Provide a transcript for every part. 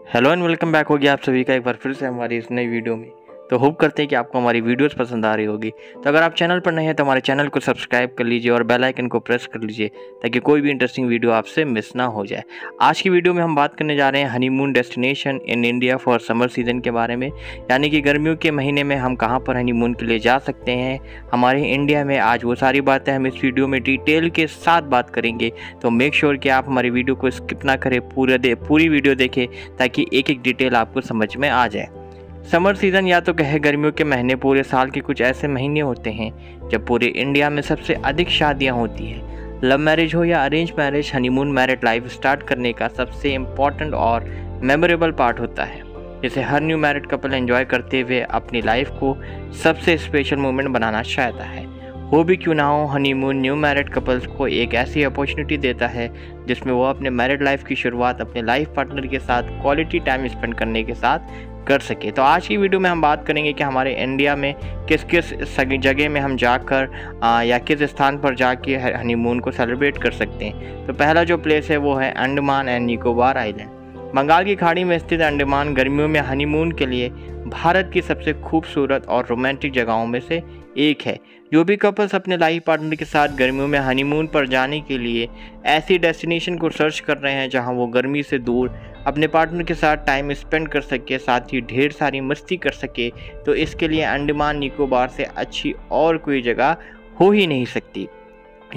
Hello and welcome back हो गया आप सभी का एक बार फिर से हमारी इस नई वीडियो में। तो होप करते हैं कि आपको हमारी वीडियोस पसंद आ रही होगी। तो अगर आप चैनल पर नए हैं तो हमारे चैनल को सब्सक्राइब कर लीजिए और बेल आइकन को प्रेस कर लीजिए ताकि कोई भी इंटरेस्टिंग वीडियो आपसे मिस ना हो जाए। आज की वीडियो में हम बात करने जा रहे हैं honeymoon destination in India for summer season के बारे में, यानी कि गर्मियों के महीने में हम कहाँ पर हनीमून के लिए जा सकते हैं हमारे इंडिया में। आज वो सारी बातें हम इस वीडियो में डिटेल के साथ बात करेंगे, तो मेक श्योर कि आप हमारी वीडियो को स्किप ना करें, पूरी वीडियो देखें ताकि एक एक डिटेल आपको समझ में आ जाए। समर सीज़न या तो कहे गर्मियों के महीने पूरे साल के कुछ ऐसे महीने होते हैं जब पूरे इंडिया में सबसे अधिक शादियां होती हैं। लव मैरिज हो या arrange marriage, honeymoon married life start करने का सबसे इम्पॉर्टेंट और मेमोरेबल पार्ट होता है, जिसे हर न्यू मैरिड कपल एंजॉय करते हुए अपनी लाइफ को सबसे स्पेशल मोमेंट बनाना चाहता है। हो भी क्यों ना हो, हनीमून न्यू मैरिड कपल्स को एक ऐसी अपॉर्चुनिटी देता है जिसमें वो अपने मैरिड लाइफ की शुरुआत अपने लाइफ पार्टनर के साथ क्वालिटी टाइम स्पेंड करने के साथ कर सके। तो आज की वीडियो में हम बात करेंगे कि हमारे इंडिया में किस किस जगह में हम जाकर या किस स्थान पर जाके हनीमून को सेलिब्रेट कर सकते हैं। तो पहला जो प्लेस है वो है अंडमान एंड निकोबार आइलैंड। बंगाल की खाड़ी में स्थित अंडमान गर्मियों में हनीमून के लिए भारत की सबसे खूबसूरत और रोमांटिक जगहों में से एक है। जो भी कपल्स अपने लाइफ पार्टनर के साथ गर्मियों में हनीमून पर जाने के लिए ऐसी डेस्टिनेशन को सर्च कर रहे हैं जहां वो गर्मी से दूर अपने पार्टनर के साथ टाइम स्पेंड कर सके, साथ ही ढेर सारी मस्ती कर सके, तो इसके लिए अंडमान निकोबार से अच्छी और कोई जगह हो ही नहीं सकती।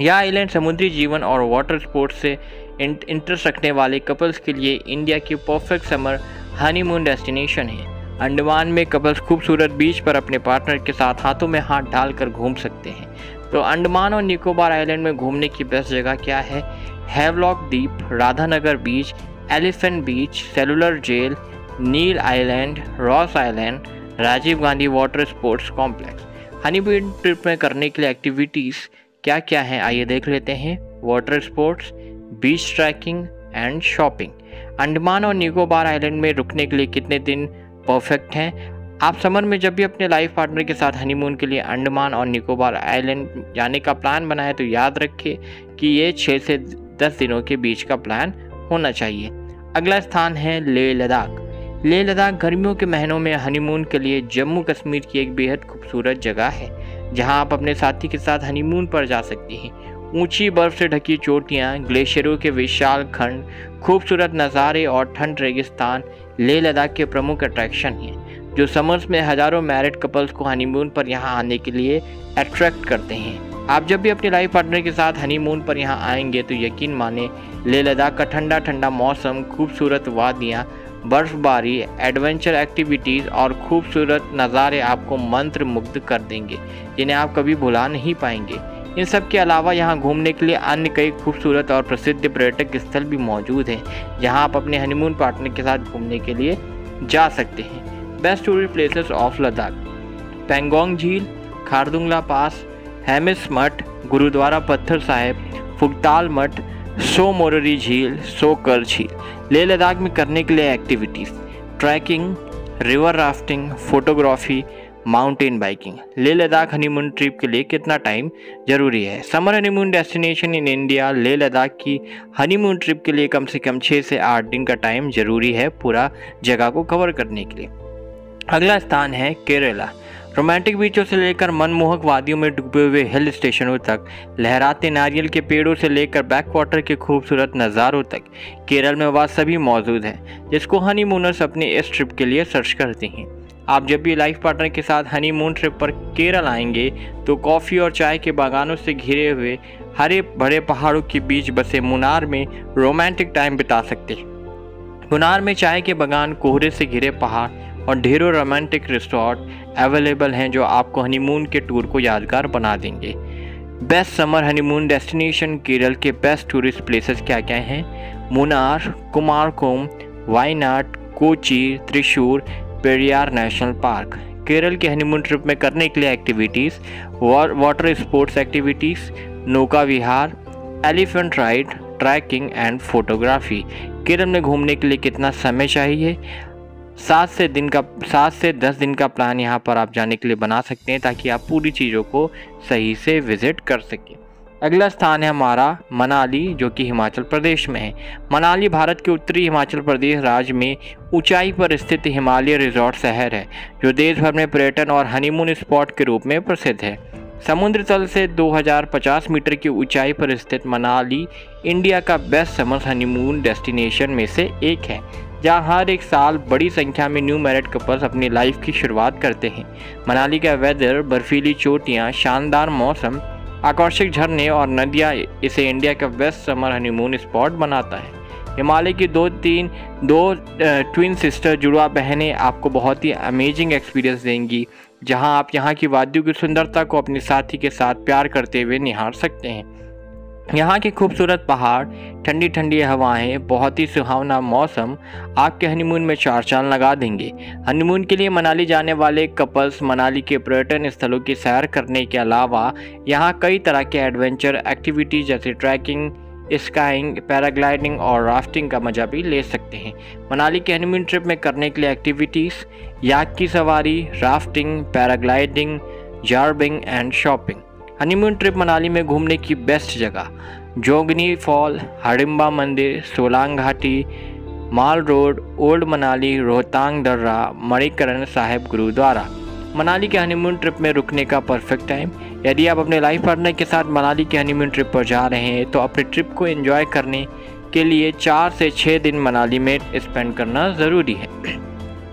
यह आइलैंड समुद्री जीवन और वाटर स्पोर्ट्स से इंटरेस्ट रखने वाले कपल्स के लिए इंडिया की परफेक्ट समर हनीमून डेस्टिनेशन है। अंडमान में कपल्स खूबसूरत बीच पर अपने पार्टनर के साथ हाथों में हाथ डालकर घूम सकते हैं। तो अंडमान और निकोबार आइलैंड में घूमने की बेस्ट जगह क्या है? हैवलॉक द्वीप, Radhanagar beach, elephant beach, cellular jail, Neil island, Ross island, Rajiv Gandhi water sports complex. Honeymoon trip में करने के लिए एक्टिविटीज़ क्या क्या हैं, आइए देख लेते हैं। Water sports, beach trekking and shopping. Andaman और निकोबार आइलैंड में रुकने के लिए कितने दिन परफेक्ट हैं? आप समर में जब भी अपने लाइफ पार्टनर के साथ हनीमून के लिए अंडमान और निकोबार आइलैंड जाने का प्लान बनाए तो याद रखें कि ये 6 से 10 दिनों के बीच का प्लान होना चाहिए। अगला स्थान है लेह लद्दाख। लेह लद्दाख गर्मियों के महीनों में हनीमून के लिए जम्मू कश्मीर की एक बेहद खूबसूरत जगह है जहां आप अपने साथी के साथ हनीमून पर जा सकती हैं। ऊंची बर्फ से ढकी चोटियां, ग्लेशियरों के विशाल खंड, खूबसूरत नज़ारे और ठंड रेगिस्तान लेह लद्दाख के प्रमुख अट्रैक्शन हैं जो समर्स में हज़ारों मैरिड कपल्स को हनीमून पर यहां आने के लिए अट्रैक्ट करते हैं। आप जब भी अपने लाइफ पार्टनर के साथ हनीमून पर यहां आएंगे तो यकीन माने लेह लद्दाख का ठंडा ठंडा मौसम, खूबसूरत वादियाँ, बर्फबारी, एडवेंचर एक्टिविटीज़ और खूबसूरत नज़ारे आपको मंत्र मुग्ध कर देंगे जिन्हें आप कभी भुला नहीं पाएंगे। इन सब के अलावा यहाँ घूमने के लिए अन्य कई खूबसूरत और प्रसिद्ध पर्यटक स्थल भी मौजूद हैं जहाँ आप अपने हनीमून पार्टनर के साथ घूमने के लिए जा सकते हैं। Best tourist places of Ladakh: Pangong झील, खारदुंगला पास, हेमिस मठ, गुरुद्वारा पत्थर साहिब, फुगताल मठ, सो मोररी झील, सो कर झील। लेह लद्दाख में करने के लिए activities: trekking, river rafting, photography, mountain biking. Leh Ladakh honeymoon trip के लिए कितना टाइम जरूरी है? Summer honeymoon destination in India Leh Ladakh की हनीमून ट्रिप के लिए कम से कम 6 से 8 दिन का टाइम जरूरी है पूरा जगह को कवर करने के लिए। अगला स्थान है केरला। रोमांटिक बीचों से लेकर मनमोहक वादियों में डूबे हुए हिल स्टेशनों तक, लहराते नारियल के पेड़ों से लेकर बैकवाटर के खूबसूरत नज़ारों तक, केरल में वह सभी मौजूद है जिसको हनीमूनर्स अपने इस ट्रिप के लिए सर्च करते हैं। आप जब भी लाइफ पार्टनर के साथ हनीमून ट्रिप पर केरल आएंगे तो कॉफ़ी और चाय के बागानों से घिरे हुए हरे भरे पहाड़ों के बीच बसे मुन्नार में रोमांटिक टाइम बिता सकते हैं। मुन्नार में चाय के बागान, कोहरे से घिरे पहाड़ और ढेरों रोमांटिक रिसोर्ट अवेलेबल हैं जो आपको हनीमून के टूर को यादगार बना देंगे। Best summer honeymoon destination Kerala के बेस्ट टूरिस्ट प्लेसेस क्या क्या हैं? Munnar, Kumarakom, Wayanad, Kochi, Thrissur, Periyar national park. केरल के हनीमून ट्रिप में करने के लिए एक्टिविटीज़: वाटर स्पोर्ट्स एक्टिविटीज़, नौका विहार, elephant ride, trekking and photography. Kerala में घूमने के लिए कितना समय चाहिए? 7 से 10 दिन का प्लान यहाँ पर आप जाने के लिए बना सकते हैं ताकि आप पूरी चीज़ों को सही से विज़िट कर सकें। अगला स्थान है हमारा मनाली, जो कि हिमाचल प्रदेश में है। मनाली भारत के उत्तरी हिमाचल प्रदेश राज्य में ऊंचाई पर स्थित हिमालय रिजॉर्ट शहर है, जो देश भर में पर्यटन और हनीमून स्पॉट के रूप में प्रसिद्ध है। समुद्र तल से 2050 मीटर की ऊंचाई पर स्थित मनाली इंडिया का बेस्ट समर हनीमून डेस्टिनेशन में से एक है, जहां हर एक साल बड़ी संख्या में न्यू मैरिड कपल्स अपनी लाइफ की शुरुआत करते हैं। मनाली का वेदर, बर्फीली चोटियां, शानदार मौसम, आकर्षक झरने और नदियां इसे इंडिया का बेस्ट समर हनीमून स्पॉट बनाता है। हिमालय की दो ट्विन सिस्टर जुड़वा बहनें आपको बहुत ही अमेजिंग एक्सपीरियंस देंगी, जहां आप यहां की वादियों की सुंदरता को अपने साथी के साथ प्यार करते हुए निहार सकते हैं। यहाँ के खूबसूरत पहाड़, ठंडी ठंडी हवाएं, बहुत ही सुहावना मौसम आपके हनीमून में चार चांद लगा देंगे। हनीमून के लिए मनाली जाने वाले कपल्स मनाली के पर्यटन स्थलों की सैर करने के अलावा यहाँ कई तरह के एडवेंचर एक्टिविटीज जैसे ट्रैकिंग, स्काइंग, पैराग्लाइडिंग और राफ्टिंग का मजा भी ले सकते हैं। मनाली के हनीमून ट्रिप में करने के लिए एक्टिविटीज़ याक की सवारी, rafting, paragliding, zorbing and shopping. Honeymoon trip Manali में घूमने की बेस्ट जगह जोगनी फॉल, हडिम्बा मंदिर, सोलांग घाटी, माल रोड, ओल्ड मनाली, रोहतांग दर्रा, मणिकरण साहिब गुरुद्वारा। मनाली के हनीमून ट्रिप में रुकने का परफेक्ट टाइम। यदि आप अपने लाइफ पार्टनर के साथ मनाली के हनीमून ट्रिप पर जा रहे हैं तो अपने ट्रिप को एंजॉय करने के लिए 4 से 6 दिन मनाली में स्पेंड करना ज़रूरी है।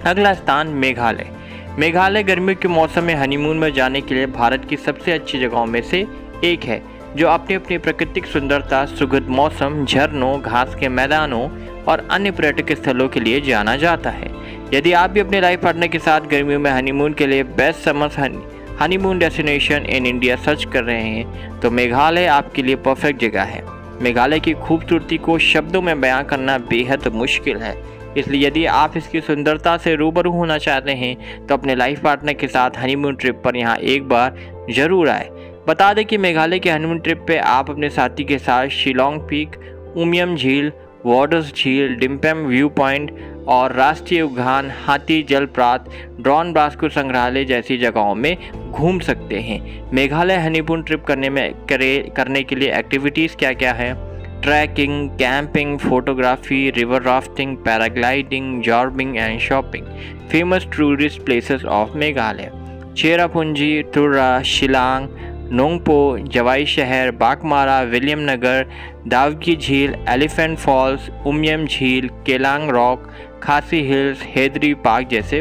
अगला स्थान मेघालय। मेघालय गर्मियों के मौसम में हनीमून में जाने के लिए भारत की सबसे अच्छी जगहों में से एक है, जो अपनी अपनी प्राकृतिक सुंदरता, सुखद मौसम, झरनों, घास के मैदानों और अन्य पर्यटक स्थलों के लिए जाना जाता है। यदि आप भी अपने लाइफ पार्टनर के साथ गर्मियों में हनीमून के लिए best summer honeymoon destination in India search कर रहे हैं तो मेघालय आपके लिए परफेक्ट जगह है। मेघालय की खूबसूरती को शब्दों में बयां करना बेहद मुश्किल है, इसलिए यदि आप इसकी सुंदरता से रूबरू होना चाहते हैं तो अपने लाइफ पार्टनर के साथ हनीमून ट्रिप पर यहाँ एक बार ज़रूर आए। बता दें कि मेघालय के हनीमून ट्रिप पे आप अपने साथी के साथ शिलोंग पीक, उमियम झील, वार्डर्स झील, डिम्पम व्यू पॉइंट और राष्ट्रीय उद्यान, हाथी जलप्रपात, ड्रॉन बास्को संग्रहालय जैसी जगहों में घूम सकते हैं। मेघालय हनीमून ट्रिप करने के लिए एक्टिविटीज़ क्या क्या है? Trekking, camping, photography, river rafting, paragliding, zorbing and shopping. Famous tourist places of Meghalaya: Cherrapunji, Tura, Shillong, Nongpoh, Jowai शहर, बागमारा, विलियम नगर, दावकी झील, एलिफेंट फॉल्स, उमियम झील, केलांग रॉक, खासी हिल्स, हेदरी पार्क जैसे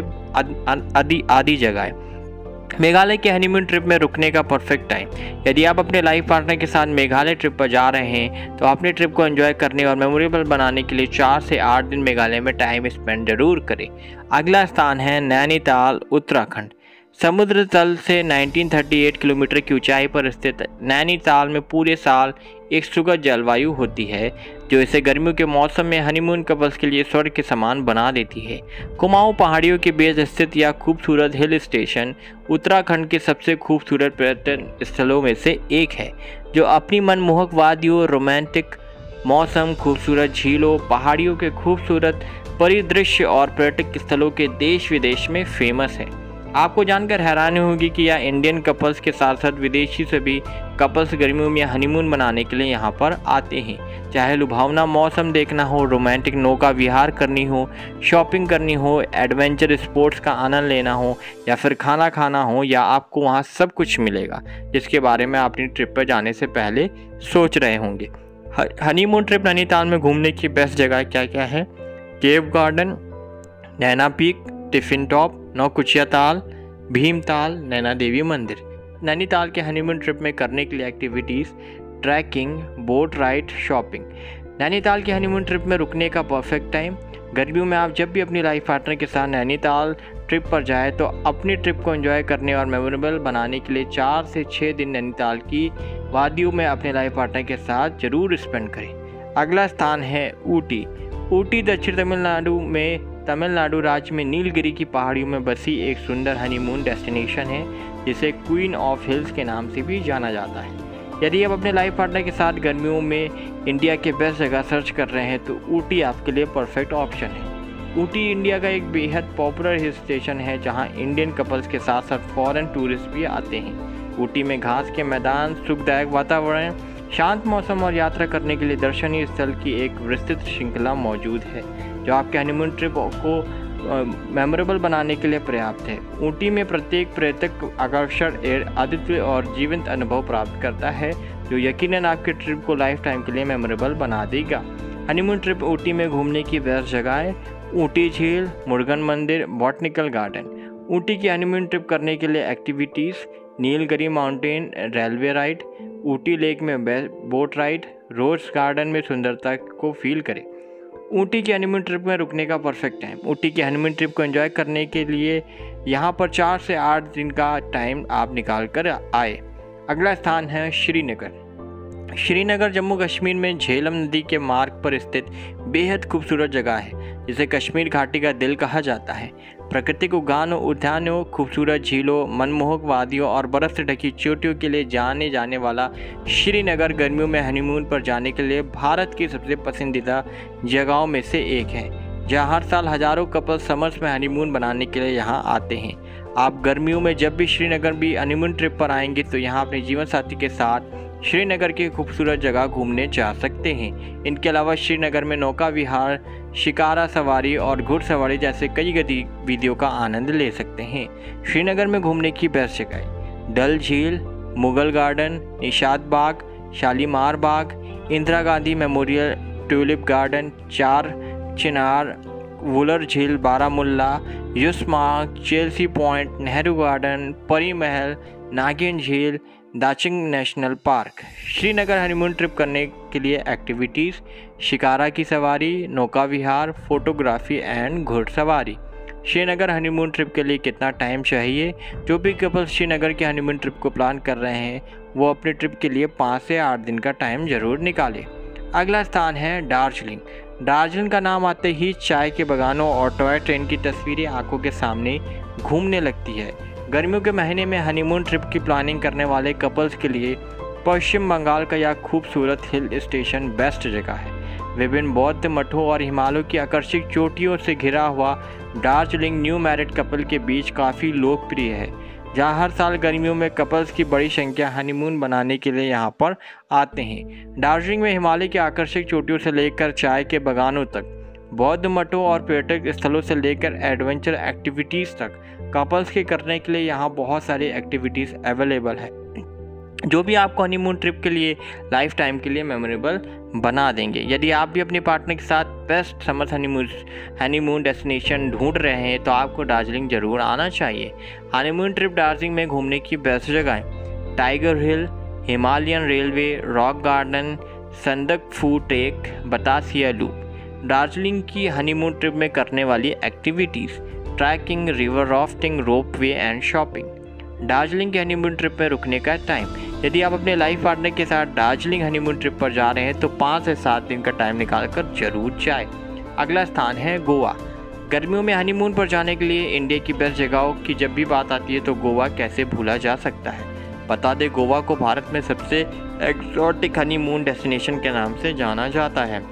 आदि जगह। मेघालय के हनीमून ट्रिप में रुकने का परफेक्ट टाइम। यदि आप अपने लाइफ पार्टनर के साथ मेघालय ट्रिप पर जा रहे हैं तो अपने ट्रिप को एंजॉय करने और मेमोरेबल बनाने के लिए 4 से 8 दिन मेघालय में टाइम स्पेंड जरूर करें। अगला स्थान है नैनीताल, उत्तराखंड। समुद्र तल से 1938 किलोमीटर की ऊंचाई पर स्थित नैनीताल में पूरे साल एक सुखद जलवायु होती है, जो इसे गर्मियों के मौसम में हनीमून कपल्स के लिए स्वर्ग के समान बना देती है। कुमाऊं पहाड़ियों के बीच स्थित यह खूबसूरत हिल स्टेशन उत्तराखंड के सबसे खूबसूरत पर्यटन स्थलों में से एक है, जो अपनी मनमोहक वादियों, रोमांटिक मौसम, खूबसूरत झीलों, पहाड़ियों के खूबसूरत परिदृश्य और पर्यटक स्थलों के देश विदेश में फेमस है। आपको जानकर हैरानी होगी कि यह इंडियन कपल्स के साथ साथ विदेशी सभी कपल्स गर्मियों में हनीमून मनाने के लिए यहाँ पर आते हैं। चाहे लुभावना मौसम देखना हो, रोमांटिक नौका विहार करनी हो, शॉपिंग करनी हो, एडवेंचर स्पोर्ट्स का आनंद लेना हो या फिर खाना खाना हो, या आपको वहाँ सब कुछ मिलेगा जिसके बारे में आप अपनी ट्रिप पर जाने से पहले सोच रहे होंगे। हनीमून ट्रिप नैनीताल में घूमने की बेस्ट जगह क्या क्या है? केव गार्डन, नैना पीक, टिफिन टॉप, नौकुचिया ताल, भीमताल, नैना देवी मंदिर। नैनीताल के हनीमून ट्रिप में करने के लिए activities: trekking, boat ride, shopping. Nainital के हनीमून ट्रिप में रुकने का परफेक्ट टाइम। गर्मियों में आप जब भी अपनी लाइफ पार्टनर के साथ नैनीताल ट्रिप पर जाएं तो अपनी ट्रिप को एंजॉय करने और मेमोरेबल बनाने के लिए 4 से 6 दिन नैनीताल की वादियों में अपने लाइफ पार्टनर के साथ जरूर स्पेंड करें। अगला स्थान है ऊटी। ऊटी दक्षिण तमिलनाडु राज्य में नीलगिरी की पहाड़ियों में बसी एक सुंदर हनीमून डेस्टिनेशन है, जिसे क्वीन ऑफ हिल्स के नाम से भी जाना जाता है। यदि आप अपने लाइफ पार्टनर के साथ गर्मियों में इंडिया के बेस्ट जगह सर्च कर रहे हैं तो ऊटी आपके लिए परफेक्ट ऑप्शन है। ऊटी इंडिया का एक बेहद पॉपुलर हिल स्टेशन है, जहां इंडियन कपल्स के साथ साथ फॉरेन टूरिस्ट भी आते हैं। ऊटी में घास के मैदान, सुखदायक वातावरण, शांत मौसम और यात्रा करने के लिए दर्शनीय स्थल की एक विस्तृत श्रृंखला मौजूद है जो आपके हनीमून ट्रिप को मेमोरेबल बनाने के लिए पर्याप्त है। ऊटी में प्रत्येक पर्यटक आकर्षण अद्वितीय और जीवंत अनुभव प्राप्त करता है जो यकीनन आपके ट्रिप को लाइफ टाइम के लिए मेमोरेबल बना देगा। हनीमून ट्रिप ऊटी में घूमने की बेस्ट जगह: ऊटी झील, मुरुगन मंदिर, बॉटनिकल गार्डन। ऊटी की हनीमून ट्रिप करने के लिए activities: Nilgiri mountain railway ride, Ooty lake में बोट राइड, रोज गार्डन में सुंदरता को फील करें। ऊटी की हनीमून ट्रिप में रुकने का परफेक्ट टाइम: ऊटी की हनीमून ट्रिप को एंजॉय करने के लिए यहाँ पर 4 से 8 दिन का टाइम आप निकाल कर आए। अगला स्थान है श्रीनगर। श्रीनगर जम्मू कश्मीर में झेलम नदी के मार्ग पर स्थित बेहद खूबसूरत जगह है जिसे कश्मीर घाटी का दिल कहा जाता है। प्राकृतिक उद्यानों, खूबसूरत झीलों, मनमोहक वादियों और बर्फ से ढकी चोटियों के लिए जाने जाने वाला श्रीनगर गर्मियों में हनीमून पर जाने के लिए भारत की सबसे पसंदीदा जगहों में से एक है, जहां हर साल हजारों कपल समर्स में हनीमून बनाने के लिए यहां आते हैं। आप गर्मियों में जब भी श्रीनगर भी हनीमून ट्रिप पर आएंगे तो यहाँ अपने जीवन साथी के साथ श्रीनगर की खूबसूरत जगह घूमने जा सकते हैं। इनके अलावा श्रीनगर में नौका विहार, शिकारा सवारी और घुड़सवारी जैसे कई गतिविधियों का आनंद ले सकते हैं। श्रीनगर में घूमने की बेस्ट जगह: डल झील, Mughal garden, Nishat Bagh, Shalimar Bagh, Indira Gandhi memorial, tulip garden, Char Chinar, Wular झील, Baramulla, Yusmarg, Chelsea point, Nehru garden, Pari Mahal, Nagin झील, Dachigam national park. Srinagar honeymoon trip करने के लिए एक्टिविटीज़: शिकारा की सवारी, नौका विहार, फोटोग्राफी एंड घुड़सवारी। श्रीनगर हनीमून ट्रिप के लिए कितना टाइम चाहिए? जो भी कपल श्रीनगर के हनीमून ट्रिप को प्लान कर रहे हैं वो अपने ट्रिप के लिए 5 से 8 दिन का टाइम जरूर निकालें। अगला स्थान है दार्जिलिंग। दार्जिलिंग का नाम आते ही चाय के बागानों और टॉय ट्रेन की तस्वीरें आंखों के सामने घूमने लगती है। गर्मियों के महीने में हनीमून ट्रिप की प्लानिंग करने वाले कपल्स के लिए पश्चिम बंगाल का यह खूबसूरत हिल स्टेशन बेस्ट जगह है। विभिन्न बौद्ध मठों और हिमालयों की आकर्षक चोटियों से घिरा हुआ दार्जिलिंग न्यू मैरिड कपल के बीच काफ़ी लोकप्रिय है, जहां हर साल गर्मियों में कपल्स की बड़ी संख्या हनीमून बनाने के लिए यहां पर आते हैं। दार्जिलिंग में हिमालय की आकर्षक चोटियों से लेकर चाय के बागानों तक, बौद्ध मठों और पर्यटक स्थलों से लेकर एडवेंचर एक्टिविटीज़ तक कपल्स के करने के लिए यहाँ बहुत सारी एक्टिविटीज़ अवेलेबल है जो भी आपको हनीमून ट्रिप के लिए लाइफ टाइम के लिए मेमोरेबल बना देंगे। यदि आप भी अपने पार्टनर के साथ बेस्ट समर हनीमून डेस्टिनेशन ढूंढ रहे हैं तो आपको दार्जिलिंग ज़रूर आना चाहिए। हनीमून ट्रिप दार्जिलिंग में घूमने की बेस्ट जगह: tiger hill, Himalayan railway, rock garden, Sandakphu trek, Batasia loop. Darjeeling की हनीमून ट्रिप में करने वाली activities: trekking, river rafting, ropeway and shopping. Darjeeling के हनीमून ट्रिप में रुकने का टाइम: यदि आप अपने लाइफ पार्टनर के साथ दार्जिलिंग हनीमून ट्रिप पर जा रहे हैं तो 5 से 7 दिन का टाइम निकालकर जरूर जाएं। अगला स्थान है गोवा। गर्मियों में हनीमून पर जाने के लिए इंडिया की बेस्ट जगहों की जब भी बात आती है तो गोवा कैसे भूला जा सकता है। बता दें, गोवा को भारत में सबसे एक्सोटिक हनीमून डेस्टिनेशन के नाम से जाना जाता है।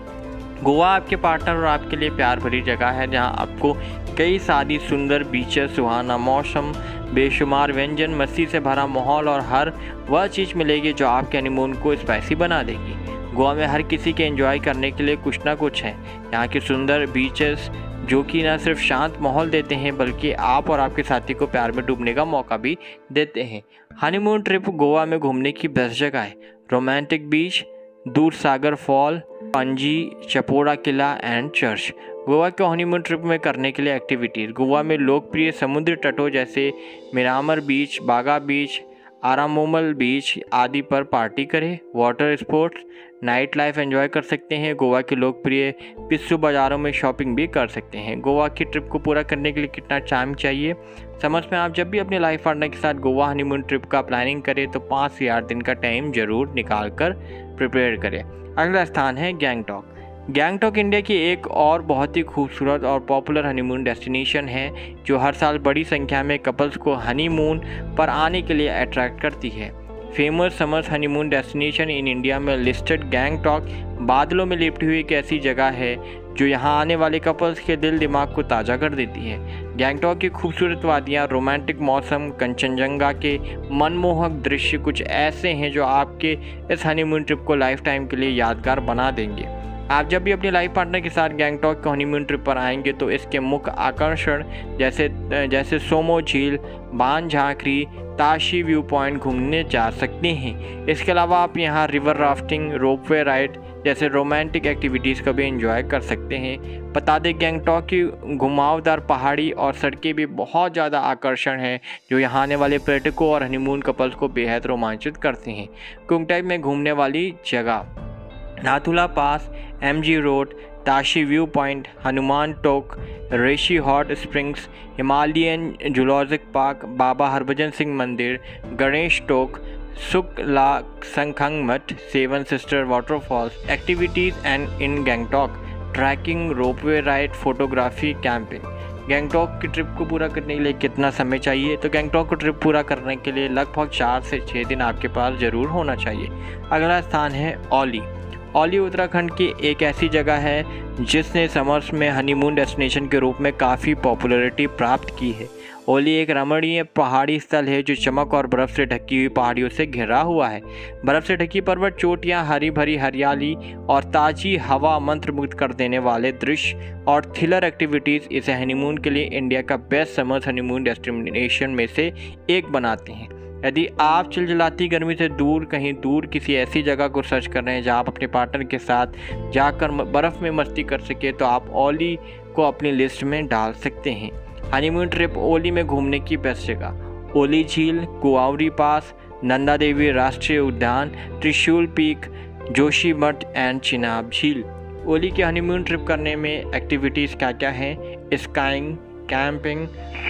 गोवा आपके पार्टनर और आपके लिए प्यार भरी जगह है जहां आपको कई सारी सुंदर बीचेस, सुहाना मौसम, बेशुमार व्यंजन, मस्ती से भरा माहौल और हर वह चीज़ मिलेगी जो आपके हनीमून को स्पाइसी बना देगी। गोवा में हर किसी के एंजॉय करने के लिए कुछ ना कुछ है। यहाँ के सुंदर बीचेस जो कि न सिर्फ शांत माहौल देते हैं बल्कि आप और आपके साथी को प्यार में डूबने का मौका भी देते हैं। हनीमून ट्रिप गोवा में घूमने की बेस्ट जगह है: romantic beach, Dudhsagar fall, Panaji, Chapora Qila and church. Goa के हनीमून ट्रिप में करने के लिए एक्टिविटीज़: गोवा में लोकप्रिय समुद्री तटों जैसे मिरामर बीच, बागा बीच, आरामोमल बीच आदि पर पार्टी करें। Water sports, night life enjoy कर सकते हैं। गोवा के लोकप्रिय पिस्सू बाज़ारों में शॉपिंग भी कर सकते हैं। गोवा की ट्रिप को पूरा करने के लिए कितना टाइम चाहिए? समझ में आप जब भी अपने लाइफ पार्टनर के साथ गोवा हनीमून ट्रिप का प्लानिंग करें तो 5 से 8 दिन का टाइम जरूर निकाल कर प्रिपेयर करें। अगला स्थान है गैंगटॉक। गैंगटॉक इंडिया की एक और बहुत ही खूबसूरत और पॉपुलर हनीमून डेस्टिनेशन है जो हर साल बड़ी संख्या में कपल्स को हनीमून पर आने के लिए अट्रैक्ट करती है। Famous summer honeymoon destination in India में लिस्टेड गैंगटॉक बादलों में लिपटी हुई एक ऐसी जगह है जो यहाँ आने वाले कपल्स के दिल दिमाग को ताज़ा कर देती है। गैंगटॉक की खूबसूरत वादियाँ, रोमांटिक मौसम, कंचनजंगा के मनमोहक दृश्य कुछ ऐसे हैं जो आपके इस हनीमून ट्रिप को लाइफ टाइम के लिए यादगार बना देंगे। आप जब भी अपने लाइफ पार्टनर के साथ गैंगटॉक के हनीमून ट्रिप पर आएंगे तो इसके मुख्य आकर्षण जैसे सोमो झील, बान झांकरी, ताशी व्यू पॉइंट घूमने जा सकते हैं। इसके अलावा आप यहाँ रिवर राफ्टिंग, रोपवे राइड जैसे रोमांटिक एक्टिविटीज़ का भी एंजॉय कर सकते हैं। बता दें गैंगटॉक की घुमावदार पहाड़ी और सड़कें भी बहुत ज़्यादा आकर्षण हैं जो यहाँ आने वाले पर्यटकों और हनीमून कपल्स को बेहद रोमांचित करते हैं। कुंगटाई में घूमने वाली जगह, Nathula pass, MG road, Tashi view point, Hanuman Tok, Rishi hot springs, Himalayan zoologic park, Baba Harbhajan Singh मंदिर, गणेश टोक, सुकला संखंग मठ, seven sister waterfalls. Activities and in Gangtok, trekking, ropeway ride, photography, camping. Gangtok की ट्रिप को पूरा करने के लिए कितना समय चाहिए? तो गैंगटॉक को ट्रिप पूरा करने के लिए लगभग 4 से 6 दिन आपके पास ज़रूर होना चाहिए। अगला स्थान है ओली। ओली उत्तराखंड की एक ऐसी जगह है जिसने समर्स में हनीमून डेस्टिनेशन के रूप में काफ़ी पॉपुलैरिटी प्राप्त की है। ओली एक रमणीय पहाड़ी स्थल है जो चमक और बर्फ़ से ढकी हुई पहाड़ियों से घिरा हुआ है। बर्फ़ से ढकी पर्वत चोटियाँ, हरी भरी हरियाली और ताज़ी हवा मंत्रमुग्ध कर देने वाले दृश्य और थ्रिलर एक्टिविटीज़ इसे हनीमून के लिए इंडिया का बेस्ट समर्स हनीमून डेस्टिनेशन में से एक बनाते हैं। यदि आप चिलचिलाती गर्मी से दूर कहीं दूर किसी ऐसी जगह को सर्च कर रहे हैं जहां आप अपने पार्टनर के साथ जाकर बर्फ़ में मस्ती कर सके तो आप ओली को अपनी लिस्ट में डाल सकते हैं। हनीमून ट्रिप ओली में घूमने की बेस्ट जगह, ओली झील, कुआवरी पास, नंदा देवी राष्ट्रीय उद्यान, त्रिशूल पीक, जोशी मठ एंड चिनाब झील। ओली के हनीमून ट्रिप करने में एक्टिविटीज़ क्या क्या हैं? Skiing, camping,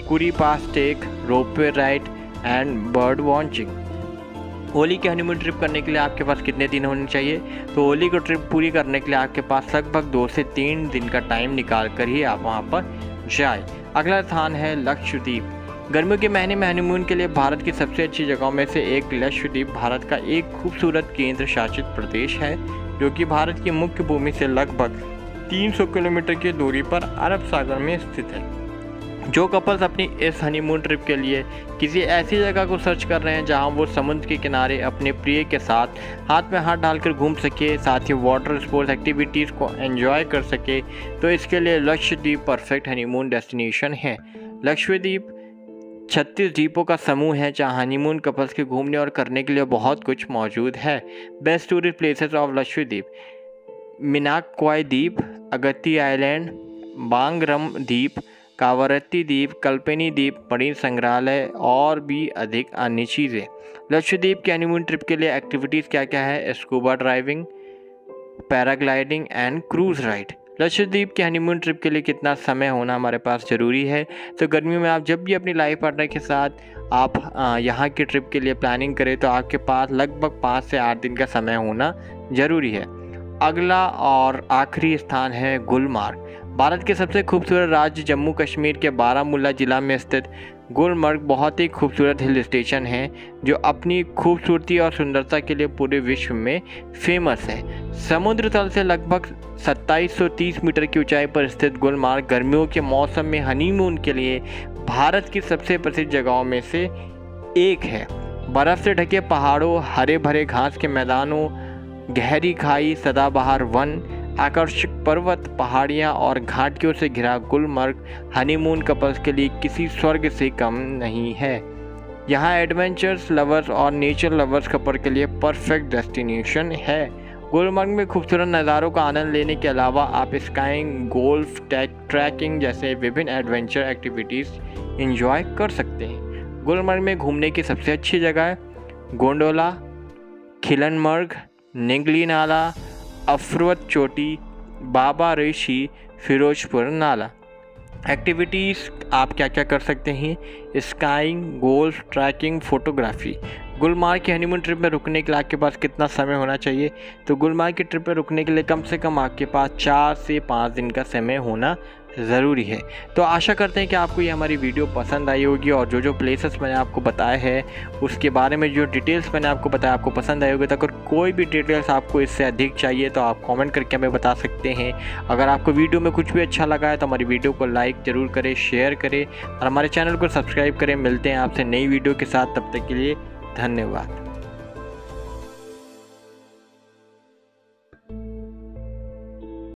Kuari pass trek, ropeway ride and bird watching. Auli के हनीमून ट्रिप करने के लिए आपके पास कितने दिन होने चाहिए? तो ओली को ट्रिप पूरी करने के लिए आपके पास लगभग 2 से 3 दिन का टाइम निकाल कर ही आप वहां पर जाए। अगला स्थान है लक्षद्वीप। गर्मियों के महीने में हनीमून के लिए भारत की सबसे अच्छी जगहों में से एक लक्षद्वीप भारत का एक खूबसूरत केंद्र शासित प्रदेश है जो कि भारत की मुख्य भूमि से लगभग 300 किलोमीटर की दूरी पर अरब सागर में स्थित है। जो कपल्स अपनी इस हनीमून ट्रिप के लिए किसी ऐसी जगह को सर्च कर रहे हैं जहां वो समुद्र के किनारे अपने प्रिय के साथ हाथ में हाथ डालकर घूम सके, साथ ही वाटर स्पोर्ट्स एक्टिविटीज़ को एंजॉय कर सके, तो इसके लिए लक्षद्वीप परफेक्ट हनीमून डेस्टिनेशन है। लक्षद्वीप 36 द्वीपों का समूह है जहां हनीमून कपल्स के घूमने और करने के लिए बहुत कुछ मौजूद है। Best tourist places of Lakshadweep: Minicoy द्वीप, अगत्ती आइलैंड, बांगरम द्वीप, कावरत्ती द्वीप, कल्पेनी द्वीप, मरीन संग्रहालय और भी अधिक अन्य चीज़ें। लक्षद्वीप के हनीमून ट्रिप के लिए एक्टिविटीज़ क्या क्या है? Scuba driving, paragliding and cruise ride. Lakshadweep के हनीमून ट्रिप के लिए कितना समय होना हमारे पास ज़रूरी है? तो गर्मियों में आप जब भी अपनी लाइफ पार्टनर के साथ आप यहाँ की ट्रिप के लिए प्लानिंग करें तो आपके पास लगभग 5 से 8 दिन का समय होना ज़रूरी है। अगला और आखिरी स्थान है गुलमार्ग। भारत के सबसे खूबसूरत राज्य जम्मू कश्मीर के बारामूला ज़िला में स्थित गुलमर्ग बहुत ही खूबसूरत हिल स्टेशन है जो अपनी खूबसूरती और सुंदरता के लिए पूरे विश्व में फेमस है। समुद्र तल से लगभग 2730 मीटर की ऊंचाई पर स्थित गुलमर्ग गर्मियों के मौसम में हनीमून के लिए भारत की सबसे प्रसिद्ध जगहों में से एक है। बर्फ़ से ढके पहाड़ों, हरे भरे घास के मैदानों, गहरी खाई, सदाबहार वन, आकर्षक पर्वत, पहाड़ियाँ और घाटियों से घिरा गुलमर्ग हनीमून कपल्स के लिए किसी स्वर्ग से कम नहीं है। यहाँ एडवेंचर्स लवर्स और नेचर लवर्स कपल के लिए परफेक्ट डेस्टिनेशन है। गुलमर्ग में खूबसूरत नज़ारों का आनंद लेने के अलावा आप स्काइंग, गोल्फ, ट्रैकिंग जैसे विभिन्न एडवेंचर एक्टिविटीज़ इंजॉय कर सकते हैं। गुलमर्ग में घूमने की सबसे अच्छी जगह गोंडोला, खिलनमर्ग, निंगली नाला, अफरवत चोटी, बाबा ऋषि, फिरोजपुर नाला। एक्टिविटीज़ आप क्या क्या कर सकते हैं? Skiing, golf, trekking, photography. Gulmarg की हनीमून ट्रिप में रुकने के लिए आपके पास कितना समय होना चाहिए? तो गुलमार्ग की ट्रिप में रुकने के लिए कम से कम आपके पास 4 से 5 दिन का समय होना ज़रूरी है। तो आशा करते हैं कि आपको ये हमारी वीडियो पसंद आई होगी और जो प्लेसेस मैंने आपको बताए हैं उसके बारे में जो डिटेल्स मैंने आपको बताया आपको पसंद आई होगी। तो अगर कोई भी डिटेल्स आपको इससे अधिक चाहिए तो आप कमेंट करके हमें बता सकते हैं। अगर आपको वीडियो में कुछ भी अच्छा लगा है तो हमारी वीडियो को लाइक ज़रूर करें, शेयर करें और हमारे चैनल को सब्सक्राइब करें। मिलते हैं आपसे नई वीडियो के साथ, तब तक के लिए धन्यवाद।